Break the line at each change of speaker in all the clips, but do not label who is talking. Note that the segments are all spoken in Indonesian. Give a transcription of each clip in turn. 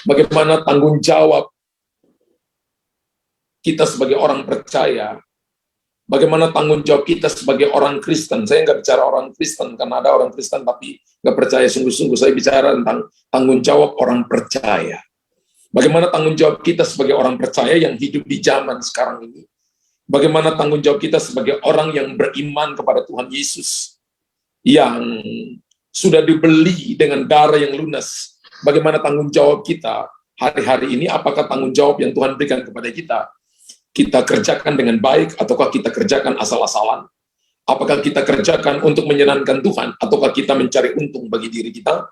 Bagaimana tanggung jawab kita sebagai orang percaya, bagaimana tanggung jawab kita sebagai orang Kristen. Saya nggak bicara orang Kristen, karena ada orang Kristen tapi nggak percaya sungguh-sungguh. Saya bicara tentang tanggung jawab orang percaya. Bagaimana tanggung jawab kita sebagai orang percaya yang hidup di zaman sekarang ini. Bagaimana tanggung jawab kita sebagai orang yang beriman kepada Tuhan Yesus, yang sudah dibeli dengan darah yang lunas. Bagaimana tanggung jawab kita hari-hari ini? Apakah tanggung jawab yang Tuhan berikan kepada kita kerjakan dengan baik, ataukah kita kerjakan asal-asalan? Apakah kita kerjakan untuk menyenangkan Tuhan, ataukah kita mencari untung bagi diri kita?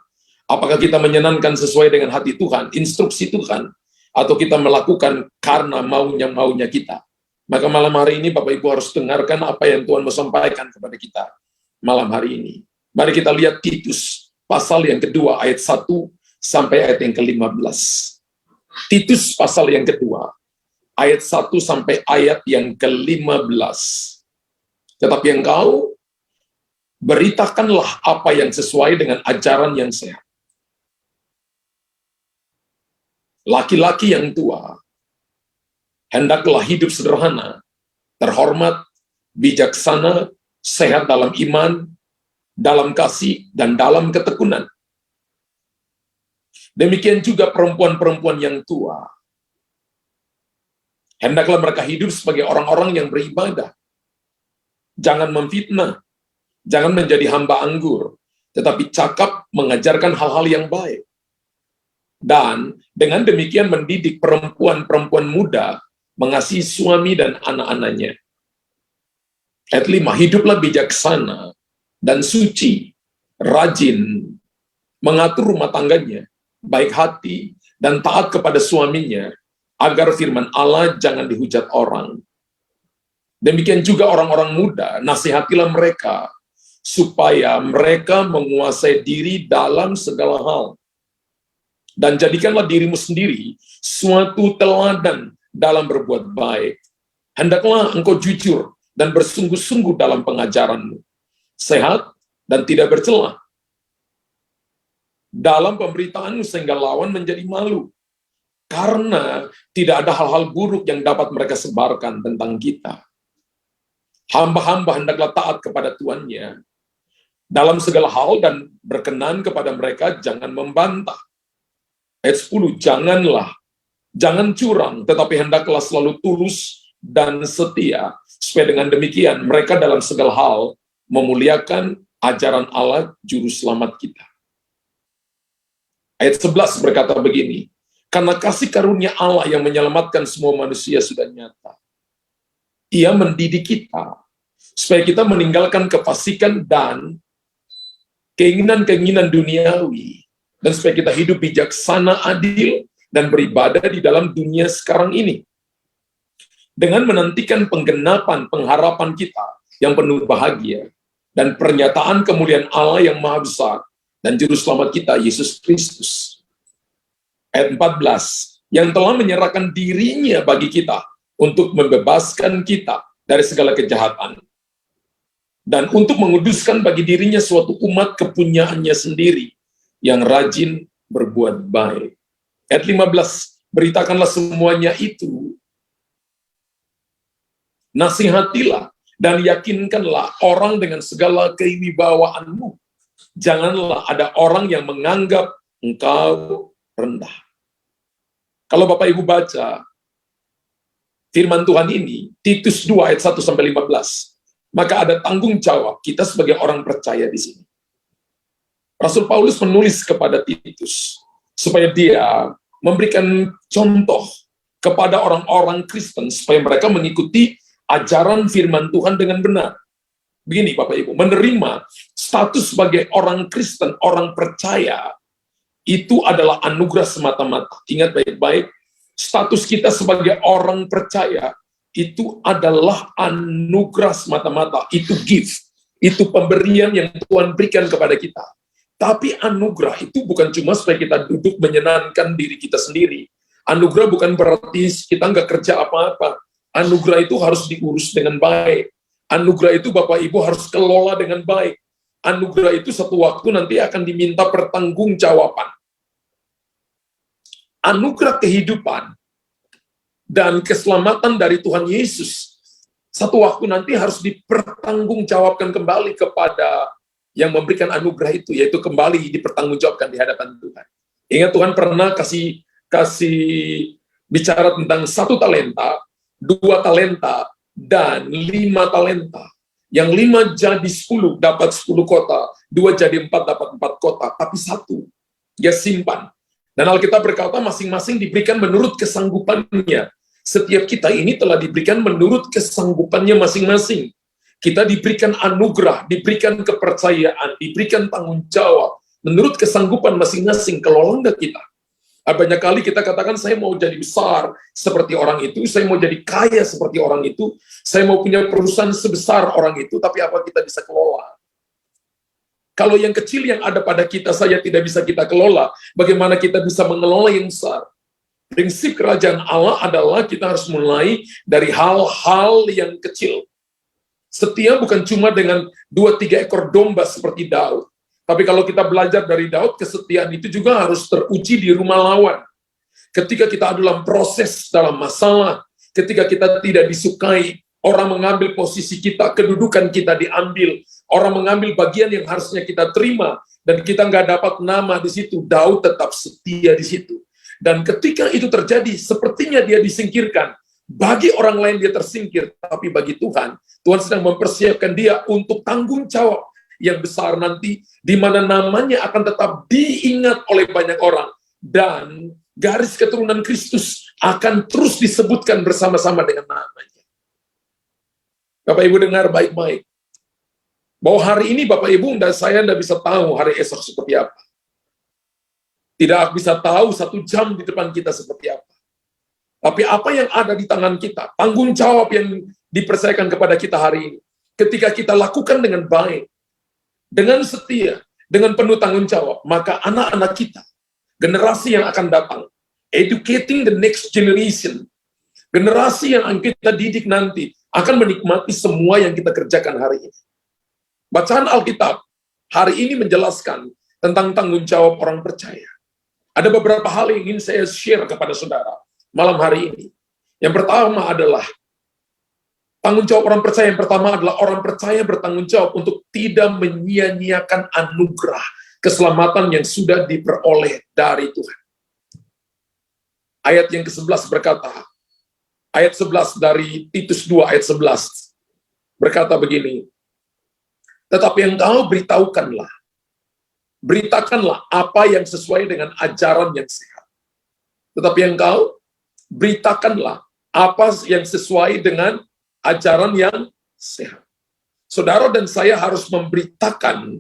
Apakah kita menyenangkan sesuai dengan hati Tuhan, instruksi Tuhan, atau kita melakukan karena maunya kita? Maka malam hari ini Bapak Ibu harus dengarkan apa yang Tuhan mau sampaikan kepada kita malam hari ini. Mari kita lihat Titus pasal yang kedua ayat 1 sampai ayat yang ke-15. Titus pasal yang kedua ayat 1 sampai ayat yang ke-15. Tetapi engkau beritakanlah apa yang sesuai dengan ajaran yang sehat. Laki-laki yang tua hendaklah hidup sederhana, terhormat, bijaksana, sehat dalam iman, dalam kasih, dan dalam ketekunan. Demikian juga perempuan-perempuan yang tua. Hendaklah mereka hidup sebagai orang-orang yang beribadah. Jangan memfitnah, jangan menjadi hamba anggur, tetapi cakap mengajarkan hal-hal yang baik. Dan dengan demikian mendidik perempuan-perempuan muda mengasihi suami dan anak-anaknya. Ayat 5, hiduplah bijaksana dan suci, rajin, mengatur rumah tangganya, baik hati, dan taat kepada suaminya, agar firman Allah jangan dihujat orang. Demikian juga orang-orang muda, nasihatilah mereka, supaya mereka menguasai diri dalam segala hal. Dan jadikanlah dirimu sendiri suatu teladan dalam berbuat baik. Hendaklah engkau jujur dan bersungguh-sungguh dalam pengajaranmu, sehat dan tidak bercela dalam pemberitaanmu, sehingga lawan menjadi malu, karena tidak ada hal-hal buruk yang dapat mereka sebarkan tentang kita. Hamba-hamba hendaklah taat kepada tuannya dalam segala hal dan berkenan kepada mereka, jangan membantah. Ayat 10, jangan curang, tetapi hendaklah selalu tulus dan setia, supaya dengan demikian mereka dalam segala hal memuliakan ajaran Allah Juru Selamat kita. Ayat 11 berkata begini, karena kasih karunia Allah yang menyelamatkan semua manusia sudah nyata. Ia mendidik kita, supaya kita meninggalkan kefasikan dan keinginan-keinginan duniawi, dan supaya kita hidup bijaksana, adil, dan beribadah di dalam dunia sekarang ini. Dengan menantikan penggenapan pengharapan kita yang penuh bahagia, dan pernyataan kemuliaan Allah yang maha besar, dan Juru Selamat kita, Yesus Kristus. Ayat 14, yang telah menyerahkan dirinya bagi kita, untuk membebaskan kita dari segala kejahatan, dan untuk menguduskan bagi dirinya suatu umat kepunyaannya sendiri, yang rajin berbuat baik. Ayat 15, beritakanlah semuanya itu, nasihatilah dan yakinkanlah orang dengan segala kewibawaanmu. Janganlah ada orang yang menganggap engkau rendah. Kalau Bapak Ibu baca firman Tuhan ini, Titus 2 ayat 1-15, maka ada tanggung jawab kita sebagai orang percaya di sini. Rasul Paulus menulis kepada Titus supaya dia memberikan contoh kepada orang-orang Kristen supaya mereka mengikuti ajaran firman Tuhan dengan benar. Begini Bapak Ibu, menerima status sebagai orang Kristen, orang percaya, itu adalah anugerah semata-mata. Ingat baik-baik, status kita sebagai orang percaya itu adalah anugerah semata-mata. Itu gift, itu pemberian yang Tuhan berikan kepada kita. Tapi anugerah itu bukan cuma supaya kita duduk menyenangkan diri kita sendiri. Anugerah bukan berarti kita nggak kerja apa-apa. Anugerah itu harus diurus dengan baik. Anugerah itu Bapak Ibu harus kelola dengan baik. Anugerah itu satu waktu nanti akan diminta pertanggungjawaban. anugerah kehidupan dan keselamatan dari Tuhan Yesus satu waktu nanti harus dipertanggungjawabkan kembali kepada yang memberikan anugerah itu, yaitu kembali dipertanggungjawabkan di hadapan Tuhan. Ingat Tuhan pernah kasih bicara tentang 1 talenta, 2 talenta, dan 5 talenta. Yang 5 jadi 10, dapat 10 kota, 2 jadi 4, dapat 4 kota, tapi 1 dia simpan. Dan Alkitab berkata masing-masing diberikan menurut kesanggupannya. Setiap kita ini telah diberikan menurut kesanggupannya masing-masing. Kita diberikan anugerah, diberikan kepercayaan, diberikan tanggung jawab, menurut kesanggupan masing-masing. Kelola enggak kita? Banyak kali kita katakan, saya mau jadi besar seperti orang itu, saya mau jadi kaya seperti orang itu, saya mau punya perusahaan sebesar orang itu, tapi apa kita bisa kelola? Kalau yang kecil yang ada pada kita saya tidak bisa kita kelola, bagaimana kita bisa mengelola yang besar? Prinsip kerajaan Allah adalah kita harus mulai dari hal-hal yang kecil. Setia bukan cuma dengan 2-3 ekor domba seperti Daud. Tapi kalau kita belajar dari Daud, kesetiaan itu juga harus teruji di rumah lawan. Ketika kita dalam proses, dalam masalah, ketika kita tidak disukai, orang mengambil posisi kita, kedudukan kita diambil, orang mengambil bagian yang harusnya kita terima, dan kita nggak dapat nama di situ, Daud tetap setia di situ. Dan ketika itu terjadi, sepertinya dia disingkirkan. Bagi orang lain dia tersingkir, tapi bagi Tuhan, Tuhan sedang mempersiapkan dia untuk tanggung jawab yang besar nanti, di mana namanya akan tetap diingat oleh banyak orang. Dan garis keturunan Kristus akan terus disebutkan bersama-sama dengan namanya. Bapak Ibu dengar baik-baik. Bahwa hari ini Bapak Ibu dan saya tidak bisa tahu hari esok seperti apa. Tidak bisa tahu 1 jam di depan kita seperti apa. Tapi apa yang ada di tangan kita, tanggung jawab yang dipercayakan kepada kita hari ini, ketika kita lakukan dengan baik, dengan setia, dengan penuh tanggung jawab, maka anak-anak kita, generasi yang akan datang, educating the next generation, generasi yang kita didik nanti, akan menikmati semua yang kita kerjakan hari ini. Bacaan Alkitab hari ini menjelaskan tentang tanggung jawab orang percaya. Ada beberapa hal yang ingin saya share kepada saudara malam hari ini. Yang pertama adalah tanggung jawab orang percaya. Yang pertama adalah orang percaya bertanggung jawab untuk tidak menyia-nyiakan anugerah keselamatan yang sudah diperoleh dari Tuhan. Ayat yang ke-11 berkata, ayat 11 dari Titus 2 ayat 11 berkata begini, tetapi engkau beritakanlah apa yang sesuai dengan ajaran yang sehat. Tetapi engkau beritakanlah apa yang sesuai dengan ajaran yang sehat. Saudara dan saya harus memberitakan.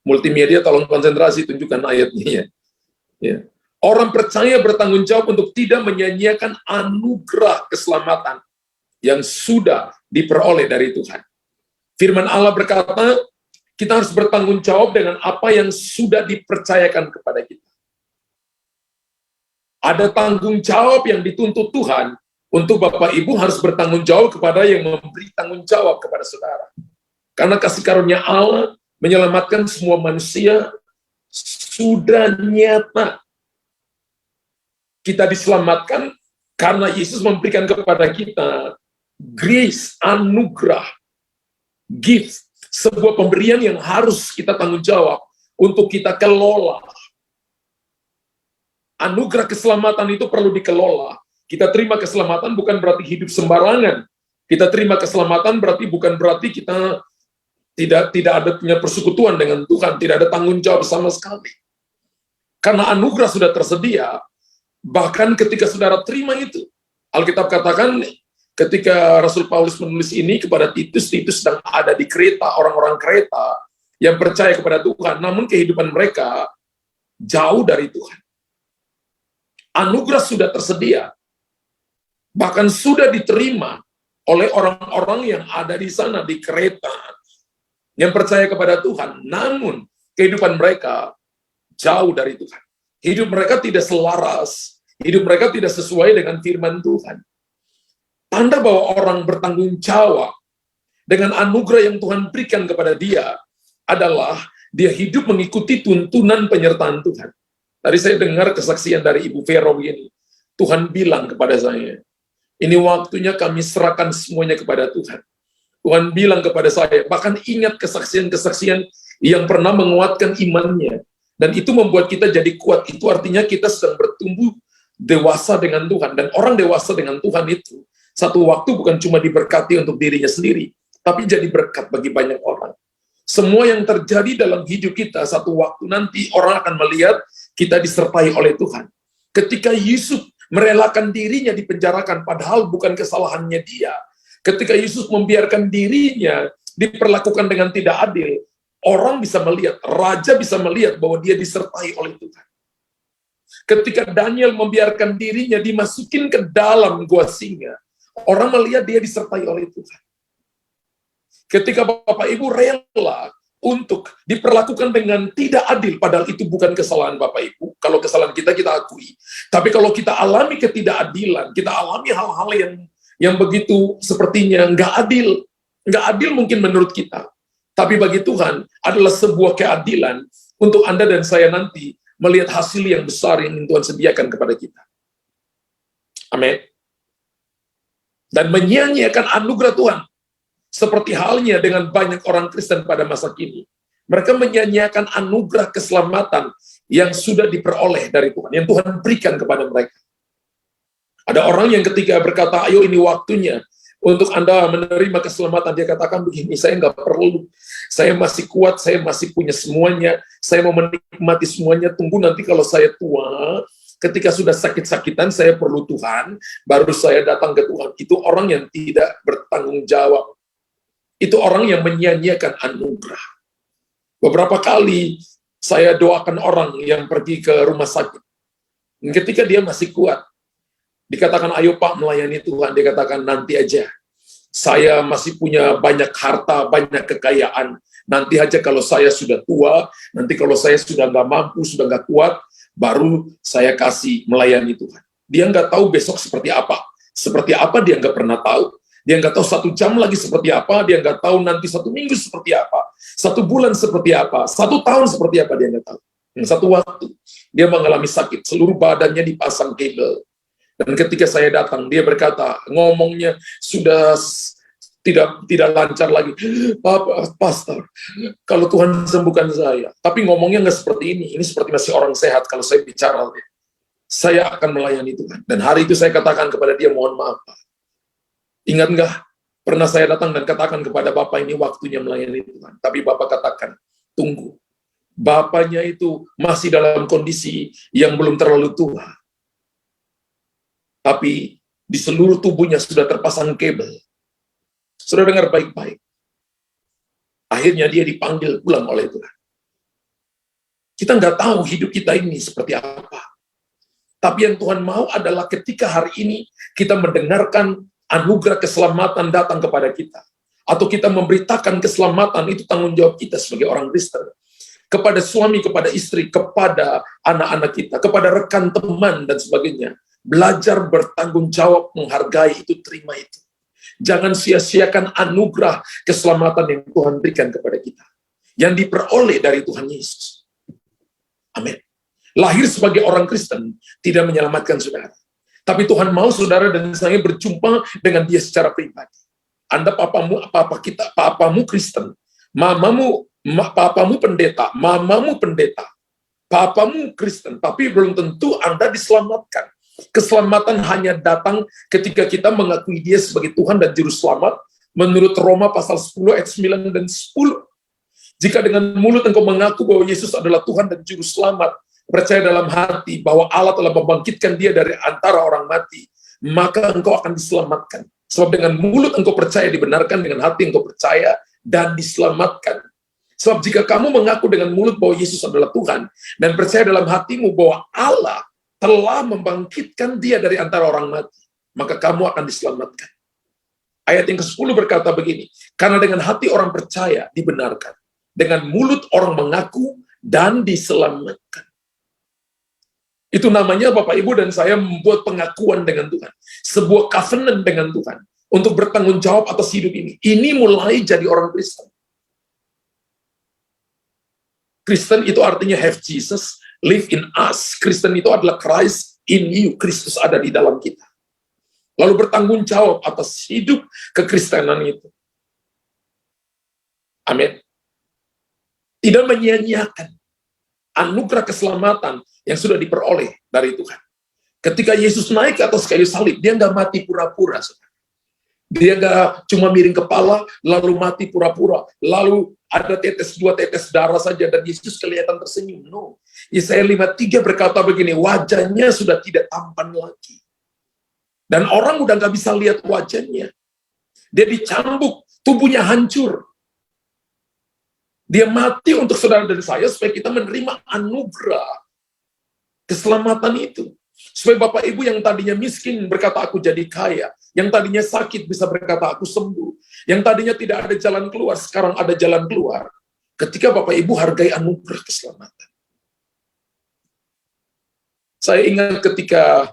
Multimedia tolong konsentrasi, tunjukkan ayatnya. Ya. Orang percaya bertanggung jawab untuk tidak menyia-nyiakan anugerah keselamatan yang sudah diperoleh dari Tuhan. Firman Allah berkata, kita harus bertanggung jawab dengan apa yang sudah dipercayakan kepada kita. Ada tanggung jawab yang dituntut Tuhan untuk Bapak Ibu harus bertanggung jawab kepada yang memberi tanggung jawab kepada saudara. Karena kasih karunia Allah menyelamatkan semua manusia sudah nyata. Kita diselamatkan karena Yesus memberikan kepada kita grace, anugerah, gift, sebuah pemberian yang harus kita tanggung jawab untuk kita kelola. Anugerah keselamatan itu perlu dikelola. Kita terima keselamatan bukan berarti hidup sembarangan. Kita terima keselamatan bukan berarti kita tidak ada punya persekutuan dengan Tuhan, tidak ada tanggung jawab sama sekali. Karena anugerah sudah tersedia, bahkan ketika saudara terima itu, Alkitab katakan ketika Rasul Paulus menulis ini kepada Titus, Titus sedang ada di Kreta, orang-orang Kreta yang percaya kepada Tuhan, namun kehidupan mereka jauh dari Tuhan. Anugerah sudah tersedia, bahkan sudah diterima oleh orang-orang yang ada di sana, di Kreta, yang percaya kepada Tuhan, namun kehidupan mereka jauh dari Tuhan. Hidup mereka tidak selaras, hidup mereka tidak sesuai dengan firman Tuhan. Tanda bahwa orang bertanggung jawab dengan anugerah yang Tuhan berikan kepada dia adalah dia hidup mengikuti tuntunan penyertaan Tuhan. Tadi saya dengar kesaksian dari Ibu Vero begini. Tuhan bilang kepada saya, ini waktunya kami serahkan semuanya kepada Tuhan. Tuhan bilang kepada saya, bahkan ingat kesaksian-kesaksian yang pernah menguatkan imannya. Dan itu membuat kita jadi kuat. Itu artinya kita sedang bertumbuh dewasa dengan Tuhan. Dan orang dewasa dengan Tuhan itu, satu waktu bukan cuma diberkati untuk dirinya sendiri, tapi jadi berkat bagi banyak orang. Semua yang terjadi dalam hidup kita, satu waktu nanti orang akan melihat kita disertai oleh Tuhan. Ketika Yusuf merelakan dirinya dipenjarakan, padahal bukan kesalahannya dia. Ketika Yusuf membiarkan dirinya diperlakukan dengan tidak adil, orang bisa melihat, raja bisa melihat bahwa dia disertai oleh Tuhan. Ketika Daniel membiarkan dirinya dimasukin ke dalam gua singa, orang melihat dia disertai oleh Tuhan. Ketika Bapak Ibu rela untuk diperlakukan dengan tidak adil, padahal itu bukan kesalahan Bapak Ibu. Kalau kesalahan kita, kita akui. Tapi kalau kita alami ketidakadilan, kita alami hal-hal yang begitu sepertinya nggak adil. Nggak adil mungkin menurut kita. Tapi bagi Tuhan adalah sebuah keadilan untuk Anda dan saya nanti melihat hasil yang besar yang Tuhan sediakan kepada kita. Amin. Dan menyia-nyiakan anugerah Tuhan. Seperti halnya dengan banyak orang Kristen pada masa kini. Mereka menyia-nyiakan anugerah keselamatan yang sudah diperoleh dari Tuhan, yang Tuhan berikan kepada mereka. Ada orang yang ketika berkata, ayo ini waktunya untuk Anda menerima keselamatan, dia katakan begini, saya nggak perlu, saya masih kuat, saya masih punya semuanya, saya mau menikmati semuanya, tunggu nanti kalau saya tua, ketika sudah sakit-sakitan, saya perlu Tuhan, baru saya datang ke Tuhan. Itu orang yang tidak bertanggung jawab. Itu orang yang menyia-nyiakan anugerah. Beberapa kali saya doakan orang yang pergi ke rumah sakit. Ketika dia masih kuat, dikatakan, ayo Pak melayani Tuhan. Dia katakan, nanti aja. Saya masih punya banyak harta, banyak kekayaan. Nanti aja kalau saya sudah tua, nanti kalau saya sudah nggak mampu, sudah nggak kuat, baru saya kasih melayani Tuhan. Dia nggak tahu besok seperti apa. Seperti apa dia nggak pernah tahu. Dia nggak tahu 1 jam lagi seperti apa, dia nggak tahu nanti 1 minggu seperti apa, 1 bulan seperti apa, 1 tahun seperti apa, dia nggak tahu. Satu waktu, dia mengalami sakit, seluruh badannya dipasang kabel. Dan ketika saya datang, dia berkata, ngomongnya sudah tidak lancar lagi. Pastor, kalau Tuhan sembuhkan saya. Tapi ngomongnya nggak seperti ini seperti masih orang sehat kalau saya bicara. Saya akan melayani Tuhan. Dan hari itu saya katakan kepada dia, mohon maaf Pak. Ingat nggak, pernah saya datang dan katakan kepada Bapak ini waktunya melayani Tuhan. Tapi Bapak katakan, tunggu. Bapaknya itu masih dalam kondisi yang belum terlalu tua. Tapi di seluruh tubuhnya sudah terpasang kabel. Sudah dengar baik-baik. Akhirnya dia dipanggil pulang oleh Tuhan. Kita nggak tahu hidup kita ini seperti apa. Tapi yang Tuhan mau adalah ketika hari ini kita mendengarkan anugerah keselamatan datang kepada kita. Atau kita memberitakan keselamatan, itu tanggung jawab kita sebagai orang Kristen. Kepada suami, kepada istri, kepada anak-anak kita, kepada rekan teman dan sebagainya. Belajar bertanggung jawab, menghargai itu, terima itu. Jangan sia-siakan anugerah keselamatan yang Tuhan berikan kepada kita. Yang diperoleh dari Tuhan Yesus. Amin. Lahir sebagai orang Kristen tidak menyelamatkan saudara. Tapi Tuhan mau saudara dan saya berjumpa dengan dia secara pribadi. Anda papamu, papamu Kristen, papamu pendeta, mamamu pendeta, papamu Kristen, tapi belum tentu Anda diselamatkan. Keselamatan hanya datang ketika kita mengakui dia sebagai Tuhan dan Juru Selamat, menurut Roma pasal 10 ayat 9 dan 10. Jika dengan mulut engkau mengaku bahwa Yesus adalah Tuhan dan Juru Selamat, percaya dalam hati bahwa Allah telah membangkitkan dia dari antara orang mati, maka engkau akan diselamatkan. Sebab dengan mulut engkau percaya dibenarkan, dengan hati engkau percaya dan diselamatkan. Sebab jika kamu mengaku dengan mulut bahwa Yesus adalah Tuhan, dan percaya dalam hatimu bahwa Allah telah membangkitkan dia dari antara orang mati, maka kamu akan diselamatkan. Ayat yang ke-10 berkata begini, karena dengan hati orang percaya dibenarkan, dengan mulut orang mengaku dan diselamatkan. Itu namanya Bapak Ibu dan saya membuat pengakuan dengan Tuhan. Sebuah covenant dengan Tuhan. Untuk bertanggung jawab atas hidup ini. Ini mulai jadi orang Kristen. Kristen itu artinya have Jesus, live in us. Kristen itu adalah Christ in you. Kristus ada di dalam kita. Lalu bertanggung jawab atas hidup kekristenan itu. Amin. Tidak menyia-nyiakan anugerah keselamatan yang sudah diperoleh dari Tuhan. Ketika Yesus naik ke atas kayu salib, dia nggak mati pura-pura. Dia nggak cuma miring kepala, lalu mati pura-pura. Lalu ada dua tetes darah saja, dan Yesus kelihatan tersenyum. No. Yesaya 53 berkata begini, wajahnya sudah tidak tampan lagi. Dan orang udah nggak bisa lihat wajahnya. Dia dicambuk, tubuhnya hancur. Dia mati untuk saudara dan saya supaya kita menerima anugerah keselamatan itu. Supaya Bapak Ibu yang tadinya miskin berkata aku jadi kaya, yang tadinya sakit bisa berkata aku sembuh, yang tadinya tidak ada jalan keluar sekarang ada jalan keluar. Ketika Bapak Ibu hargai anugerah keselamatan. Saya ingat ketika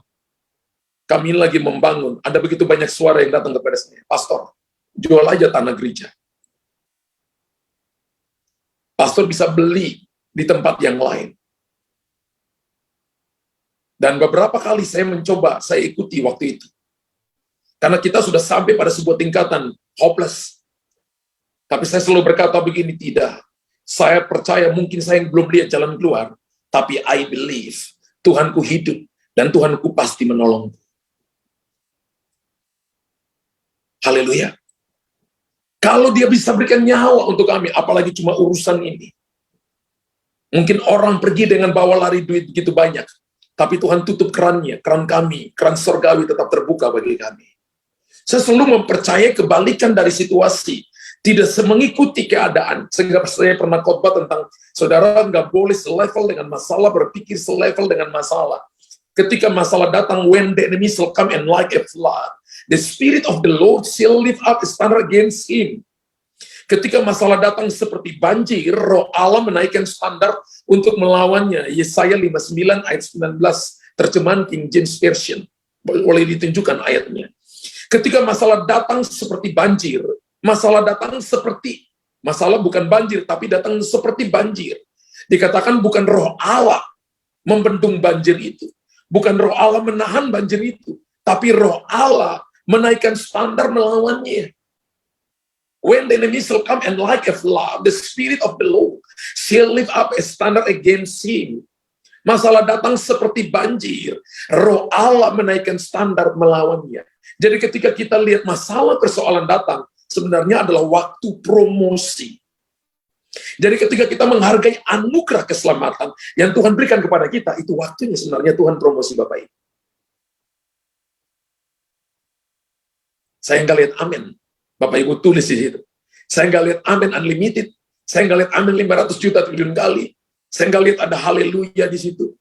kami lagi membangun, ada begitu banyak suara yang datang kepada saya, pastor, jual aja tanah gereja. Pastor bisa beli di tempat yang lain. Dan beberapa kali saya mencoba, saya ikuti waktu itu. Karena kita sudah sampai pada sebuah tingkatan hopeless. Tapi saya selalu berkata begini, tidak. Saya percaya mungkin saya yang belum lihat jalan keluar, tapi I believe Tuhanku hidup dan Tuhanku pasti menolongku. Haleluya. Kalau dia bisa berikan nyawa untuk kami, apalagi cuma urusan ini. Mungkin orang pergi dengan bawa lari duit begitu banyak, tapi Tuhan tutup kerannya, keran kami, keran surgawi tetap terbuka bagi kami. Saya selalu mempercayai kebalikan dari situasi, tidak mengikuti keadaan. Sehingga saya pernah khotbah tentang saudara nggak boleh selevel dengan masalah, berpikir selevel dengan masalah. Ketika masalah datang, when the enemy shall come and like a flood, the Spirit of the Lord shall lift up a standard against him. Ketika masalah datang seperti banjir, Roh Allah menaikkan standar untuk melawannya. Yesaya 59 ayat 19, terjemahan King James Version. Boleh ditunjukkan ayatnya. Ketika masalah datang seperti banjir, masalah datang seperti, masalah bukan banjir, tapi datang seperti banjir. Dikatakan bukan Roh Allah membendung banjir itu. Bukan Roh Allah menahan banjir itu, tapi Roh Allah menaikkan standar melawannya. When the enemy shall come and like a flood, the Spirit of the Lord shall lift up a standard against him. Masalah datang seperti banjir, Roh Allah menaikkan standar melawannya. Jadi ketika kita lihat masalah persoalan datang, sebenarnya adalah waktu promosi. Jadi ketika kita menghargai anugerah keselamatan yang Tuhan berikan kepada kita, itu waktunya sebenarnya Tuhan promosi Bapak Ibu. Saya nggak lihat amin. Bapak Ibu tulis di situ. Saya nggak lihat amin unlimited. Saya nggak lihat amin 500 juta triliun kali. Saya nggak lihat ada haleluya di situ.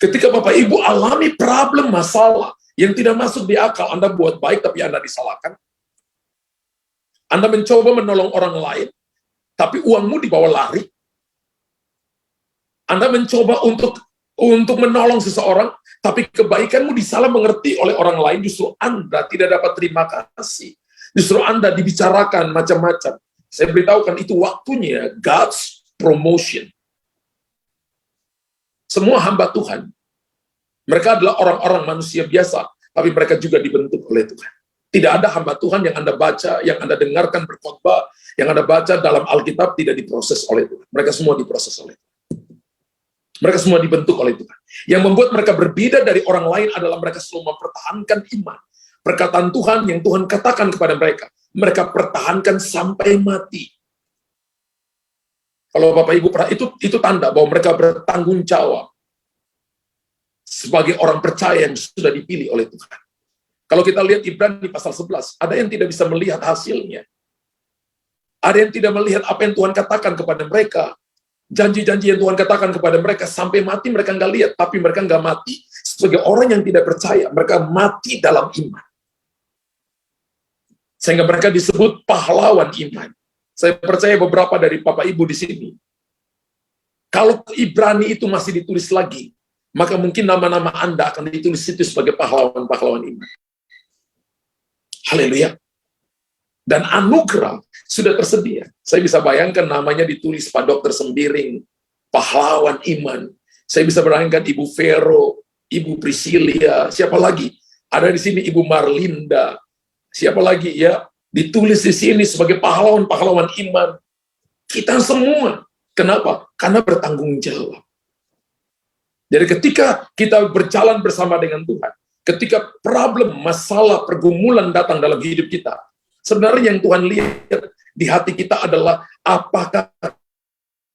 Ketika Bapak Ibu alami problem, masalah yang tidak masuk di akal, Anda buat baik tapi Anda disalahkan. Anda mencoba menolong orang lain, tapi uangmu dibawa lari. Anda mencoba untuk menolong seseorang, tapi kebaikanmu disalah mengerti oleh orang lain, justru Anda tidak dapat terima kasih. Justru Anda dibicarakan macam-macam. Saya beritahukan itu waktunya God's promotion. Semua hamba Tuhan, mereka adalah orang-orang manusia biasa, tapi mereka juga dibentuk oleh Tuhan. Tidak ada hamba Tuhan yang Anda baca, yang Anda dengarkan berkhotbah, yang Anda baca dalam Alkitab tidak diproses oleh Tuhan. Mereka semua diproses oleh Tuhan. Mereka semua dibentuk oleh Tuhan. Yang membuat mereka berbeda dari orang lain adalah mereka selalu mempertahankan iman. Perkataan Tuhan yang Tuhan katakan kepada mereka, mereka pertahankan sampai mati. Kalau Bapak Ibu pernah, itu tanda bahwa mereka bertanggung jawab sebagai orang percaya yang sudah dipilih oleh Tuhan. Kalau kita lihat Ibrani pasal 11, ada yang tidak bisa melihat hasilnya. Ada yang tidak melihat apa yang Tuhan katakan kepada mereka. Janji-janji yang Tuhan katakan kepada mereka, sampai mati mereka nggak lihat, tapi mereka nggak mati sebagai orang yang tidak percaya. Mereka mati dalam iman. Sehingga mereka disebut pahlawan iman. Saya percaya beberapa dari Bapak Ibu di sini, kalau Ibrani itu masih ditulis lagi, maka mungkin nama-nama Anda akan ditulis itu sebagai pahlawan-pahlawan iman. Haleluya. Dan anugerah sudah tersedia. Saya bisa bayangkan namanya ditulis Pak Dokter Sembiring, pahlawan iman. Saya bisa berangkat Ibu Vero, Ibu Priscilia, siapa lagi? Ada di sini Ibu Marlinda, siapa lagi ya? Ditulis di sini sebagai pahlawan-pahlawan iman. Kita semua. Kenapa? Karena bertanggung jawab. Jadi ketika kita berjalan bersama dengan Tuhan, ketika problem, masalah, pergumulan datang dalam hidup kita, sebenarnya yang Tuhan lihat di hati kita adalah apakah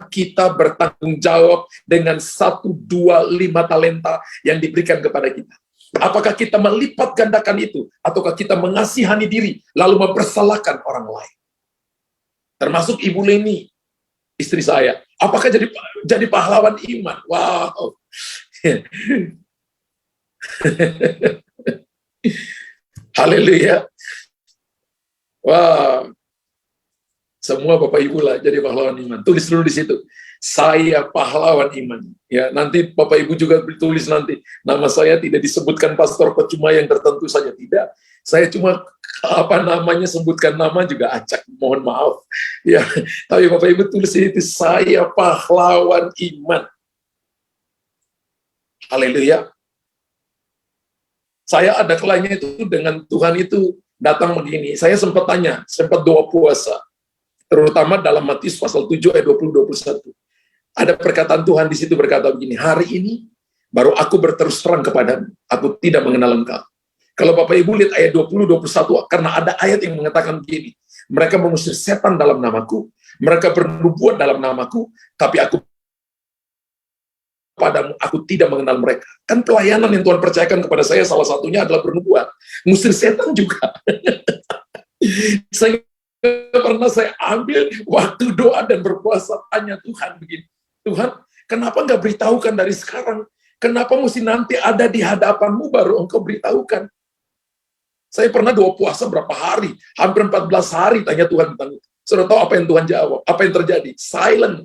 kita bertanggung jawab dengan 1, 2, 5 talenta yang diberikan kepada kita. Apakah kita melipat gandakan itu, ataukah kita mengasihani diri, lalu mempersalahkan orang lain. Termasuk Ibu Leni, istri saya. Apakah jadi pahlawan iman? Wow. Haleluya. Wah. Semua Bapak Ibu lah jadi pahlawan iman. Tulis dulu di situ. Saya pahlawan iman. Ya, nanti Bapak Ibu juga tulis nanti. Nama saya tidak disebutkan pastor percuma yang tertentu saja, tidak. Saya cuma sebutkan nama juga acak. Mohon maaf. Ya, tapi Bapak Ibu tulis itu, saya pahlawan iman. Haleluya. Saya ada kalanya itu dengan Tuhan itu datang begini. Saya sempat tanya, sempat doa puasa. Terutama dalam Matius pasal 7 ayat 20-21. Ada perkataan Tuhan di situ berkata begini, hari ini baru aku berterus terang kepadamu, aku tidak mengenal engkau. Kalau Bapak Ibu lihat ayat 20-21, karena ada ayat yang mengatakan begini, mereka mengusir setan dalam namaku, mereka bernubuat dalam namaku, tapi aku padamu, aku tidak mengenal mereka. Kan pelayanan yang Tuhan percayakan kepada saya salah satunya adalah bernubuat. Ngusir setan juga. Pernah saya ambil waktu doa dan berpuasa, tanya Tuhan begini, Tuhan, kenapa nggak beritahukan dari sekarang? Kenapa mesti nanti ada di hadapanmu baru engkau beritahukan? Saya pernah doa puasa berapa hari, hampir 14 hari tanya Tuhan tentang itu. Sudah tahu apa yang Tuhan jawab? Apa yang terjadi? Silent.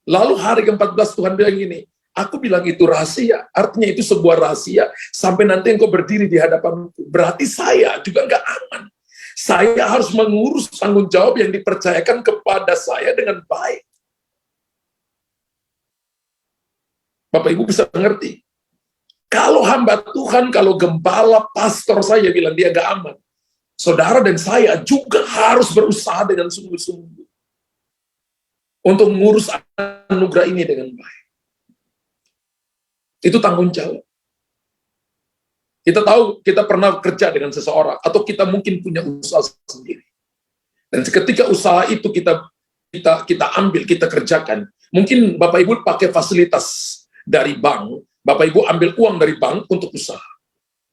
Lalu hari ke-14 Tuhan bilang gini, aku bilang itu rahasia, artinya itu sebuah rahasia, sampai nanti engkau berdiri di hadapanku. Berarti saya juga nggak aman. Saya harus mengurus tanggung jawab yang dipercayakan kepada saya dengan baik. Bapak Ibu bisa mengerti. Kalau hamba Tuhan, kalau gembala, pastor saya bilang dia nggak aman, saudara dan saya juga harus berusaha dengan sungguh-sungguh untuk mengurus anugerah ini dengan baik. Itu tanggung jawab. Kita tahu, kita pernah kerja dengan seseorang, atau kita mungkin punya usaha sendiri. Dan ketika usaha itu kita ambil, kita kerjakan, mungkin Bapak Ibu pakai fasilitas dari bank, Bapak Ibu ambil uang dari bank untuk usaha.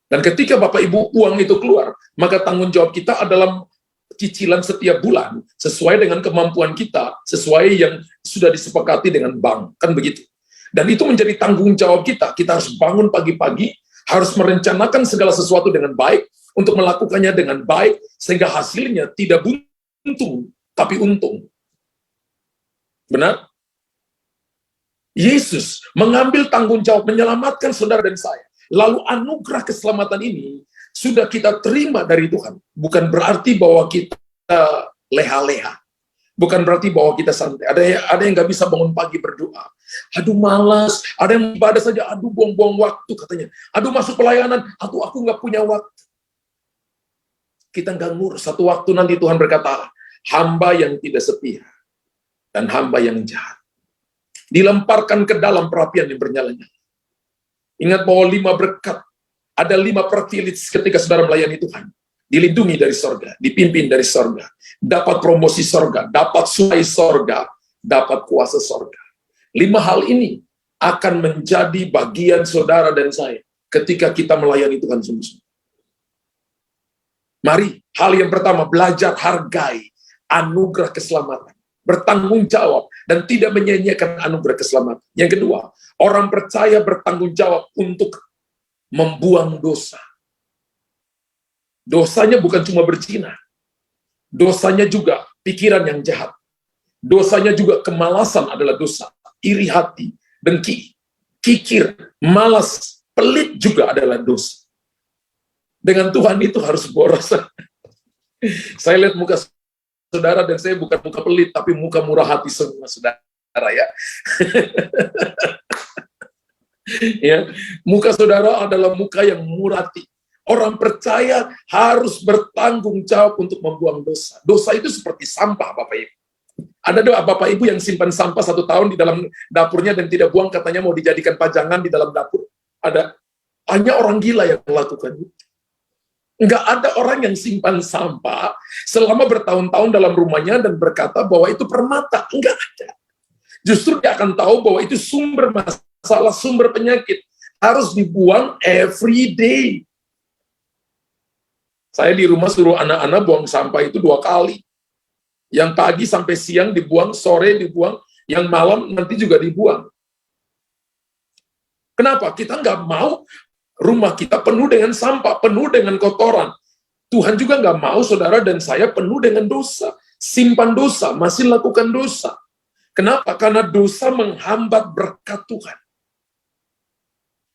Dan ketika Bapak Ibu uang itu keluar, maka tanggung jawab kita adalah cicilan setiap bulan, sesuai dengan kemampuan kita, sesuai yang sudah disepakati dengan bank, kan begitu. Dan itu menjadi tanggung jawab kita harus bangun pagi-pagi, harus merencanakan segala sesuatu dengan baik, untuk melakukannya dengan baik, sehingga hasilnya tidak buntung, tapi untung. Benar? Yesus mengambil tanggung jawab menyelamatkan saudara dan saya. Lalu anugerah keselamatan ini sudah kita terima dari Tuhan. Bukan berarti bahwa kita leha-leha. Bukan berarti bahwa kita santai. Ada yang nggak bisa bangun pagi berdoa. Aduh malas. Ada yang ibadah saja. Aduh buang-buang waktu katanya. Aduh masuk pelayanan. Aduh aku nggak punya waktu. Kita nggak ngurus. Satu waktu nanti Tuhan berkata, hamba yang tidak setia dan hamba yang jahat dilemparkan ke dalam perapian yang bernyala-nyala. Ingat bahwa 5 berkat, ada 5 privilege ketika saudara melayani Tuhan. Dilindungi dari sorga, dipimpin dari sorga, dapat promosi sorga, dapat suai sorga, dapat kuasa sorga. 5 hal ini akan menjadi bagian saudara dan saya ketika kita melayani Tuhan sungguh-sungguh. Mari, hal yang pertama, belajar hargai anugerah keselamatan. Bertanggung jawab dan tidak menyanyiakan anugerah keselamatan. Yang kedua, orang percaya bertanggung jawab untuk membuang dosa. Dosanya bukan cuma berzina. Dosanya juga pikiran yang jahat. Dosanya juga kemalasan adalah dosa. Iri hati, dengki, kikir, malas, pelit juga adalah dosa. Dengan Tuhan itu harus boros. Saya lihat muka saudara dan saya bukan muka pelit, tapi muka murah hati semua saudara ya. Ya, muka saudara adalah muka yang murati. Orang percaya harus bertanggung jawab untuk membuang dosa. Dosa itu seperti sampah, Bapak Ibu. Ada doa Bapak Ibu yang simpan sampah 1 tahun di dalam dapurnya dan tidak buang, katanya mau dijadikan pajangan di dalam dapur. Ada. Hanya orang gila yang melakukan itu. Enggak ada orang yang simpan sampah selama bertahun-tahun dalam rumahnya dan berkata bahwa itu permata. Enggak ada. Justru dia akan tahu bahwa itu sumber masalah, sumber penyakit. Harus dibuang every day. Saya di rumah suruh anak-anak buang sampah itu 2 kali. Yang pagi sampai siang dibuang, sore dibuang, yang malam nanti juga dibuang. Kenapa? Kita nggak mau rumah kita penuh dengan sampah, penuh dengan kotoran. Tuhan juga nggak mau saudara dan saya penuh dengan dosa. Simpan dosa, masih lakukan dosa. Kenapa? Karena dosa menghambat berkat Tuhan.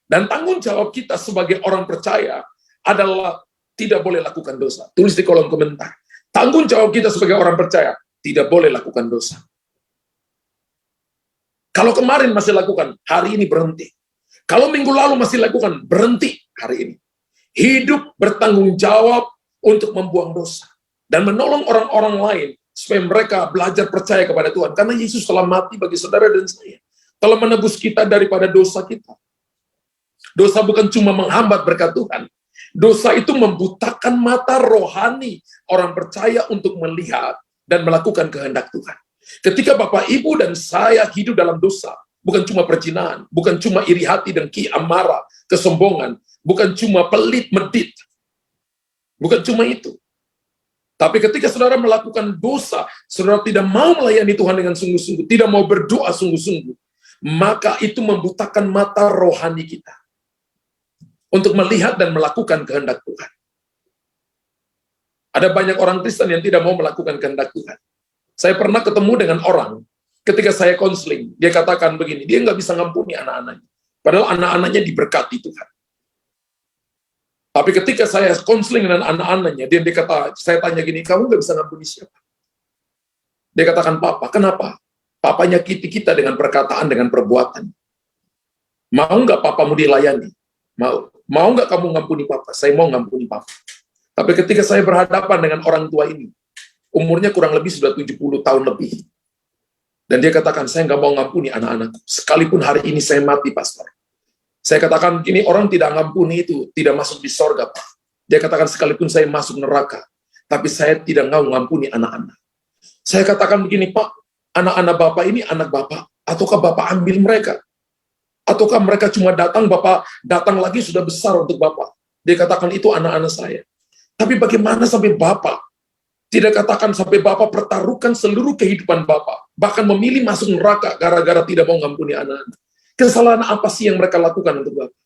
Dan tanggung jawab kita sebagai orang percaya adalah tidak boleh lakukan dosa. Tulis di kolom komentar. Tanggung jawab kita sebagai orang percaya, tidak boleh lakukan dosa. Kalau kemarin masih lakukan, hari ini berhenti. Kalau minggu lalu masih lakukan, berhenti hari ini. Hidup bertanggung jawab untuk membuang dosa. Dan menolong orang-orang lain, supaya mereka belajar percaya kepada Tuhan. Karena Yesus telah mati bagi saudara dan saya. Telah menebus kita daripada dosa kita. Dosa bukan cuma menghambat berkat Tuhan. Dosa itu membutakan mata rohani orang percaya untuk melihat dan melakukan kehendak Tuhan. Ketika Bapak, Ibu, dan saya hidup dalam dosa, bukan cuma perzinahan, bukan cuma iri hati, dengki, amarah, kesombongan, bukan cuma pelit, medit, bukan cuma itu. Tapi ketika saudara melakukan dosa, saudara tidak mau melayani Tuhan dengan sungguh-sungguh, tidak mau berdoa sungguh-sungguh, maka itu membutakan mata rohani kita untuk melihat dan melakukan kehendak Tuhan. Ada banyak orang Kristen yang tidak mau melakukan kehendak Tuhan. Saya pernah ketemu dengan orang, ketika saya konseling, dia katakan begini, dia nggak bisa ngampuni anak-anaknya. Padahal anak-anaknya diberkati Tuhan. Tapi ketika saya konseling dengan anak-anaknya, dia kata, saya tanya gini, kamu nggak bisa ngampuni siapa? Dia katakan, Papa, kenapa? Papa nyakiti kita dengan perkataan, dengan perbuatan. Mau nggak papamu dilayani? Mau. Mau nggak kamu ngampuni Papa? Saya mau ngampuni Papa. Tapi ketika saya berhadapan dengan orang tua ini, umurnya kurang lebih sudah 70 tahun lebih. Dan dia katakan, saya nggak mau ngampuni anak-anakku. Sekalipun hari ini saya mati, Pastor. Saya katakan, ini orang tidak ngampuni itu, tidak masuk di sorga, Pak. Dia katakan, sekalipun saya masuk neraka, tapi saya tidak mau ngampuni anak-anak. Saya katakan begini, Pak, anak-anak Bapak ini anak Bapak, ataukah Bapak ambil mereka? Ataukah mereka cuma datang, Bapak datang lagi sudah besar untuk Bapak? Dia katakan, itu anak-anak saya. Tapi bagaimana sampai Bapak tidak katakan sampai Bapak pertaruhkan seluruh kehidupan Bapak, bahkan memilih masuk neraka gara-gara tidak mau ngampuni anak-anak? Kesalahan apa sih yang mereka lakukan untuk Bapak?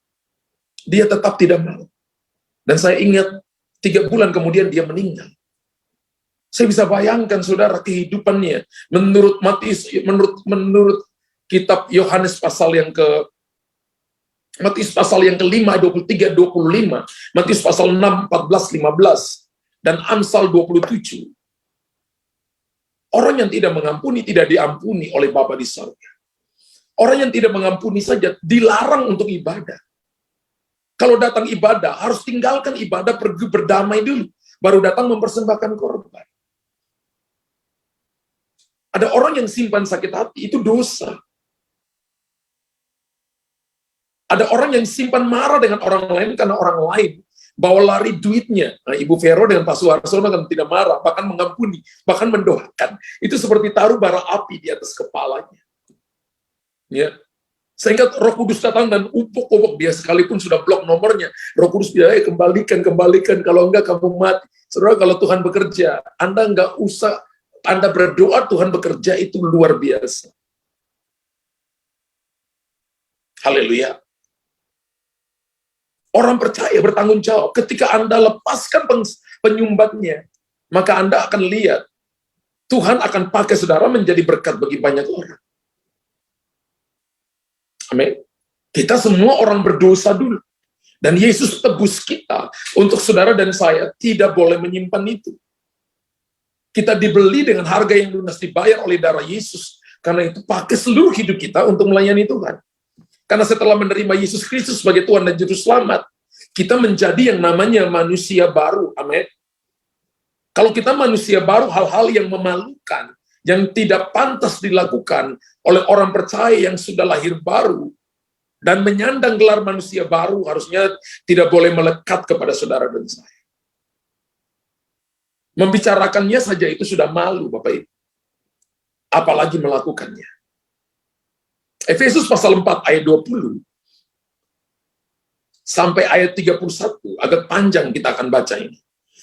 Dia tetap tidak mau. Dan saya ingat 3 bulan kemudian dia meninggal. Saya bisa bayangkan saudara kehidupannya menurut Matius, menurut kitab Yohanes pasal yang Matius pasal yang ke-5 23 25, Matius pasal 6 14 15 dan Amsal 27. Orang yang tidak mengampuni tidak diampuni oleh Bapa di surga. Orang yang tidak mengampuni saja dilarang untuk ibadah. Kalau datang ibadah harus tinggalkan ibadah, pergi berdamai dulu, baru datang mempersembahkan korban. Ada orang yang simpan sakit hati, itu dosa. Ada orang yang simpan marah dengan orang lain karena orang lain bawa lari duitnya. Nah, Ibu Vero dengan Pak Suharsono kan tidak marah, bahkan mengampuni, bahkan mendoakan. Itu seperti taruh bara api di atas kepalanya. Ya. Sehingga Roh Kudus datang dan upuk-upuk dia, sekalipun sudah blok nomornya. Roh Kudus bilang, kembalikan, kalau enggak kamu mati. Saudara, kalau Tuhan bekerja, Anda enggak usah, Anda berdoa, Tuhan bekerja, itu luar biasa. Haleluya. Orang percaya bertanggung jawab. Ketika Anda lepaskan penyumbatnya, maka Anda akan lihat Tuhan akan pakai saudara menjadi berkat bagi banyak orang. Amin. Kita semua orang berdosa dulu. Dan Yesus tebus kita untuk saudara dan saya tidak boleh menyimpan itu. Kita dibeli dengan harga yang lunas, dibayar oleh darah Yesus. Karena itu pakai seluruh hidup kita untuk melayani Tuhan. Karena setelah menerima Yesus Kristus sebagai Tuhan dan Juru Selamat, kita menjadi yang namanya manusia baru. Amin. Kalau kita manusia baru, hal-hal yang memalukan, yang tidak pantas dilakukan oleh orang percaya yang sudah lahir baru, dan menyandang gelar manusia baru, harusnya tidak boleh melekat kepada saudara dan saya. Membicarakannya saja itu sudah malu, Bapak Ibu. Apalagi melakukannya. Efesus pasal 4 ayat 20 sampai ayat 31, agak panjang kita akan baca ini.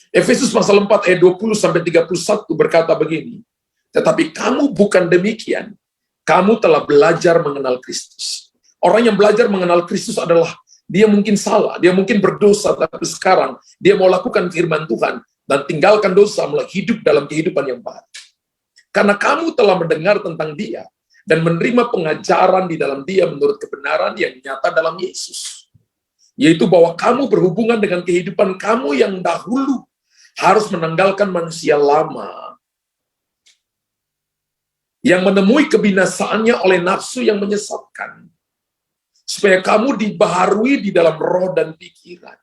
Efesus pasal 4 ayat 20 sampai 31 berkata begini, tetapi kamu bukan demikian, kamu telah belajar mengenal Kristus. Orang yang belajar mengenal Kristus adalah, dia mungkin salah, dia mungkin berdosa, tapi sekarang dia mau lakukan firman Tuhan, dan tinggalkan dosa, mulai hidup dalam kehidupan yang baru. Karena kamu telah mendengar tentang dia, dan menerima pengajaran di dalam dia menurut kebenaran yang nyata dalam Yesus. Yaitu bahwa kamu berhubungan dengan kehidupan kamu yang dahulu, harus menanggalkan manusia lama, yang menemui kebinasaannya oleh nafsu yang menyesatkan, supaya kamu dibaharui di dalam roh dan pikiran.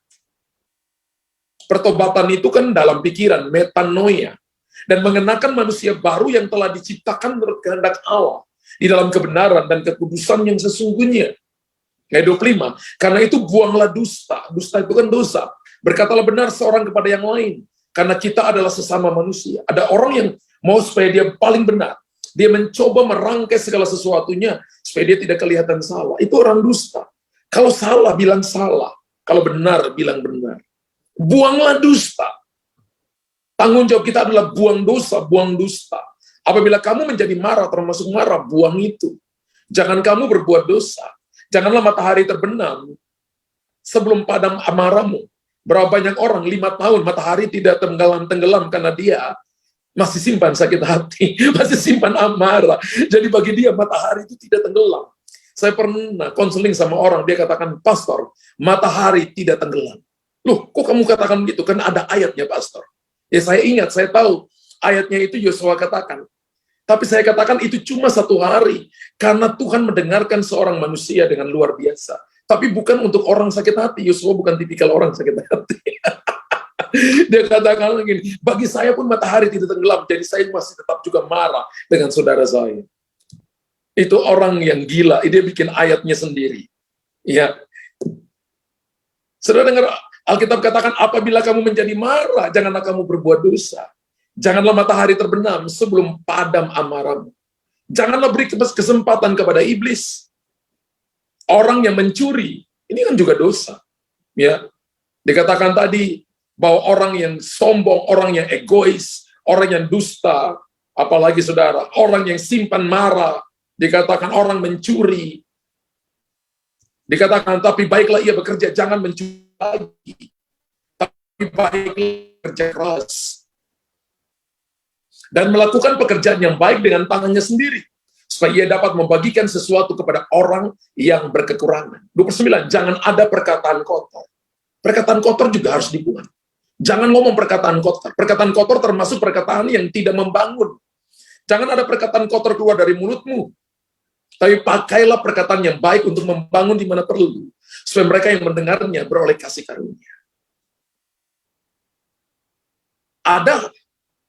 Pertobatan itu kan dalam pikiran, metanoia, dan mengenakan manusia baru yang telah diciptakan menurut kehendak Allah, di dalam kebenaran dan kekudusan yang sesungguhnya. Ayat 25, karena itu buanglah dusta. Dusta itu kan dosa. Berkatalah benar seorang kepada yang lain, karena kita adalah sesama manusia. Ada orang yang mau supaya dia paling benar. Dia mencoba merangkai segala sesuatunya, supaya dia tidak kelihatan salah. Itu orang dusta. Kalau salah, bilang salah. Kalau benar, bilang benar. Buanglah dusta. Tanggung jawab kita adalah buang dosa, buang dusta. Apabila kamu menjadi marah, termasuk marah, buang itu. Jangan kamu berbuat dosa. Janganlah matahari terbenam sebelum padam amarahmu. Berapa banyak orang 5 tahun matahari tidak tenggelam karena dia masih simpan sakit hati, masih simpan amarah. Jadi bagi dia matahari itu tidak tenggelam. Saya pernah konseling sama orang, dia katakan, pastor, matahari tidak tenggelam. Loh, kok kamu katakan begitu? Kan ada ayatnya, pastor. Ya saya ingat, saya tahu ayatnya itu Yosua katakan. Tapi saya katakan itu cuma 1 hari, karena Tuhan mendengarkan seorang manusia dengan luar biasa. Tapi bukan untuk orang sakit hati. Yosua bukan tipikal orang sakit hati. Dia katakan begini, bagi saya pun matahari tidak tenggelam, jadi saya masih tetap juga marah dengan saudara saya. Itu orang yang gila, dia bikin ayatnya sendiri. Ya, saudara dengar Alkitab katakan, apabila kamu menjadi marah, janganlah kamu berbuat dosa. Janganlah matahari terbenam sebelum padam amarahmu. Janganlah beri kesempatan kepada iblis. Orang yang mencuri, ini kan juga dosa. Ya, dikatakan tadi bahwa orang yang sombong, orang yang egois, orang yang dusta, apalagi saudara, orang yang simpan marah, dikatakan orang mencuri. Dikatakan, tapi baiklah ia bekerja, jangan mencuri lagi. Tapi baiklah kerja keras. Dan melakukan pekerjaan yang baik dengan tangannya sendiri. Supaya ia dapat membagikan sesuatu kepada orang yang berkekurangan. 29, jangan ada perkataan kotor. Perkataan kotor juga harus dibuang. Jangan ngomong perkataan kotor. Perkataan kotor termasuk perkataan yang tidak membangun. Jangan ada perkataan kotor keluar dari mulutmu. Tapi pakailah perkataan yang baik untuk membangun di mana perlu. Supaya mereka yang mendengarnya beroleh kasih karunia. Ada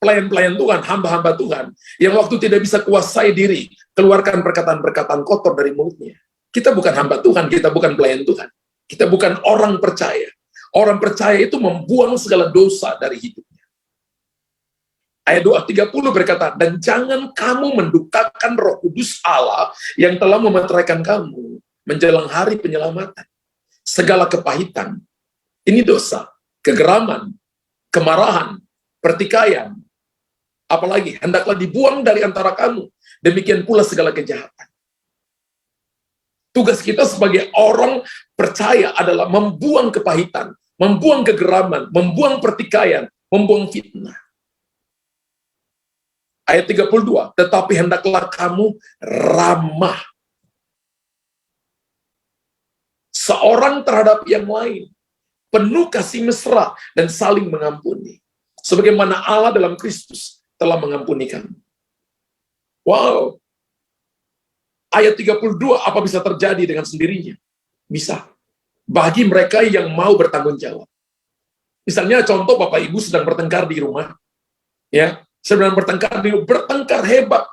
pelayan-pelayan Tuhan, hamba-hamba Tuhan, yang waktu tidak bisa kuasai diri, keluarkan perkataan-perkataan kotor dari mulutnya. Kita bukan hamba Tuhan, kita bukan pelayan Tuhan. Kita bukan orang percaya. Orang percaya itu membuang segala dosa dari hidupnya. Ayat 30 berkata, dan jangan kamu mendukakan Roh Kudus Allah yang telah memeteraikan kamu menjelang hari penyelamatan. Segala kepahitan, ini dosa, kegeraman, kemarahan, pertikaian, apalagi hendaklah dibuang dari antara kamu. Demikian pula segala kejahatan. Tugas kita sebagai orang percaya adalah membuang kepahitan, membuang kegeraman, membuang pertikaian, membuang fitnah. Ayat 32, tetapi hendaklah kamu ramah seorang terhadap yang lain, penuh kasih mesra dan saling mengampuni, sebagaimana Allah dalam Kristus telah mengampuni kamu. Wow. ayat 32, apa bisa terjadi dengan sendirinya? Bisa. Bagi mereka yang mau bertanggung jawab. Misalnya contoh Bapak Ibu sedang bertengkar di rumah, ya, sedang bertengkar hebat,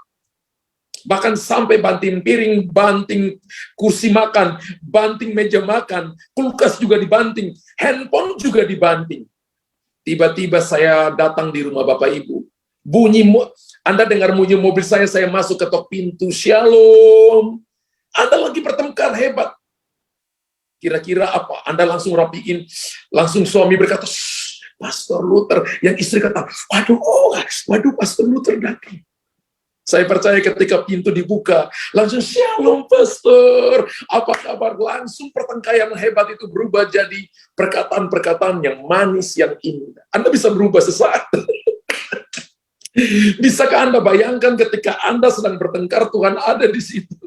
bahkan sampai banting piring, banting kursi makan, banting meja makan, kulkas juga dibanting, handphone juga dibanting. Tiba-tiba saya datang di rumah Bapak Ibu, Anda dengar bunyi mobil saya masuk ketok pintu, shalom, Anda lagi bertengkar hebat. Kira-kira apa? Anda langsung rapiin, langsung suami berkata, Pastor Luther, yang istri kata, waduh Pastor Luther datang. Saya percaya ketika pintu dibuka, langsung shalom Pastor, apa kabar? Langsung pertengkaran hebat itu berubah jadi perkataan-perkataan yang manis, yang indah. Anda bisa berubah sesaat. Bisakah Anda bayangkan ketika Anda sedang bertengkar, Tuhan ada di situ?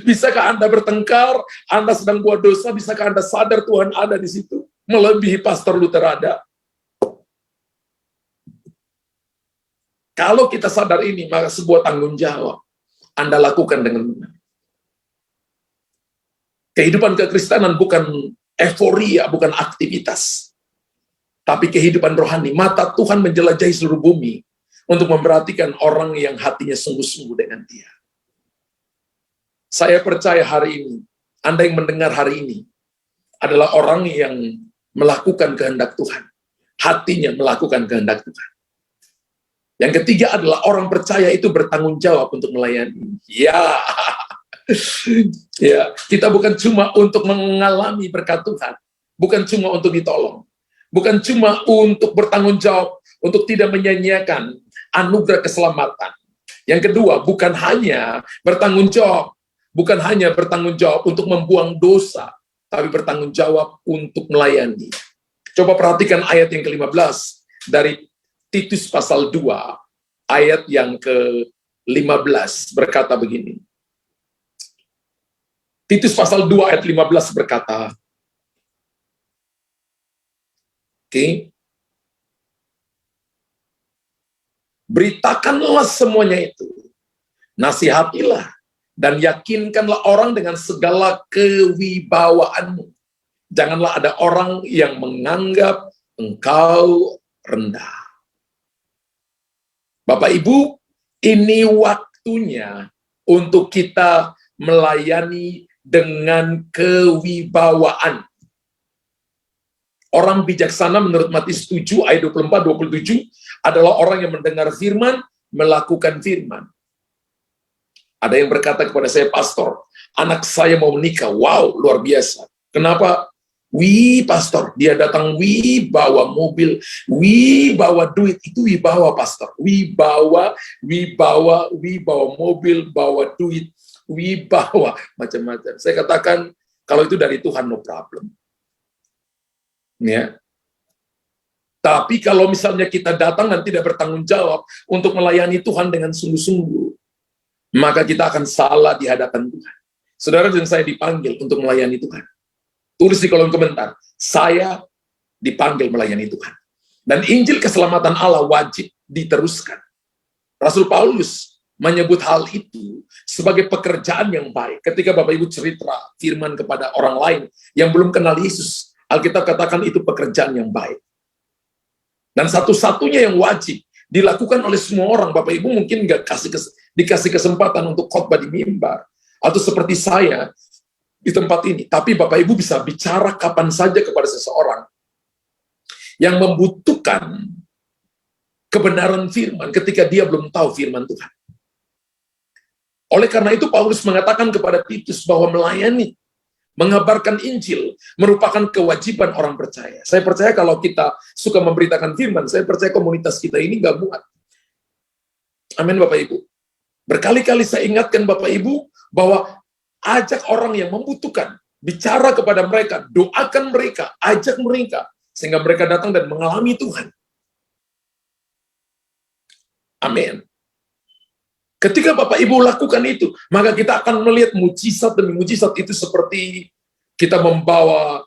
Bisakah Anda bertengkar, Anda sedang buat dosa, bisakah Anda sadar Tuhan ada di situ? Melebihi Pastor Luther ada. Kalau kita sadar ini, maka sebuah tanggung jawab Anda lakukan dengan benar. Kehidupan kekristenan bukan euforia, bukan aktivitas, tapi kehidupan rohani. Mata Tuhan menjelajahi seluruh bumi untuk memperhatikan orang yang hatinya sungguh-sungguh dengan Dia. Saya percaya hari ini, Anda yang mendengar hari ini, adalah orang yang melakukan kehendak Tuhan. Hatinya melakukan kehendak Tuhan. Yang ketiga adalah orang percaya itu bertanggung jawab untuk melayani. Ya, kita bukan cuma untuk mengalami berkat Tuhan, bukan cuma untuk ditolong, bukan cuma untuk bertanggung jawab, untuk tidak menyanyiakan anugerah keselamatan. Yang kedua, bukan hanya bertanggung jawab untuk membuang dosa, tapi bertanggung jawab untuk melayani. Coba perhatikan ayat yang ke-15 dari Titus pasal 2, ayat yang ke-15 berkata begini. Titus pasal 2 ayat 15 berkata, beritakanlah semuanya itu, nasihatilah, dan yakinkanlah orang dengan segala kewibawaanmu. Janganlah ada orang yang menganggap engkau rendah. Bapak Ibu, ini waktunya untuk kita melayani dengan kewibawaan. Orang bijaksana menurut Matius 7 ayat 24-27 adalah orang yang mendengar firman, melakukan firman. Ada yang berkata kepada saya, Pastor, anak saya mau menikah. Wow, luar biasa. Kenapa? Pastor, dia datang, bawa mobil, bawa duit, itu bawa Pastor. Bawa mobil, bawa duit, bawa macam-macam. Saya katakan, kalau itu dari Tuhan, no problem. Ya. Tapi kalau misalnya kita datang dan tidak bertanggung jawab untuk melayani Tuhan dengan sungguh-sungguh, maka kita akan salah di hadapan Tuhan. Saudara dan saya dipanggil untuk melayani Tuhan. Tulis di kolom komentar, saya dipanggil melayani Tuhan. Dan Injil keselamatan Allah wajib diteruskan. Rasul Paulus menyebut hal itu sebagai pekerjaan yang baik. Ketika Bapak Ibu cerita firman kepada orang lain yang belum kenal Yesus, Alkitab katakan itu pekerjaan yang baik. Dan satu-satunya yang wajib dilakukan oleh semua orang. Bapak Ibu mungkin nggak dikasih kesempatan untuk khotbah di mimbar, atau seperti saya di tempat ini. Tapi Bapak Ibu bisa bicara kapan saja kepada seseorang yang membutuhkan kebenaran firman ketika dia belum tahu firman Tuhan. Oleh karena itu Paulus mengatakan kepada Titus bahwa melayani, mengabarkan Injil merupakan kewajiban orang percaya. Saya percaya kalau kita suka memberitakan firman, saya percaya komunitas kita ini nggak muat. Amin Bapak Ibu. Berkali-kali saya ingatkan Bapak Ibu bahwa ajak orang yang membutuhkan, bicara kepada mereka, doakan mereka, ajak mereka, sehingga mereka datang dan mengalami Tuhan. Amin. Ketika Bapak Ibu lakukan itu, maka kita akan melihat mujizat demi mujizat itu seperti kita membawa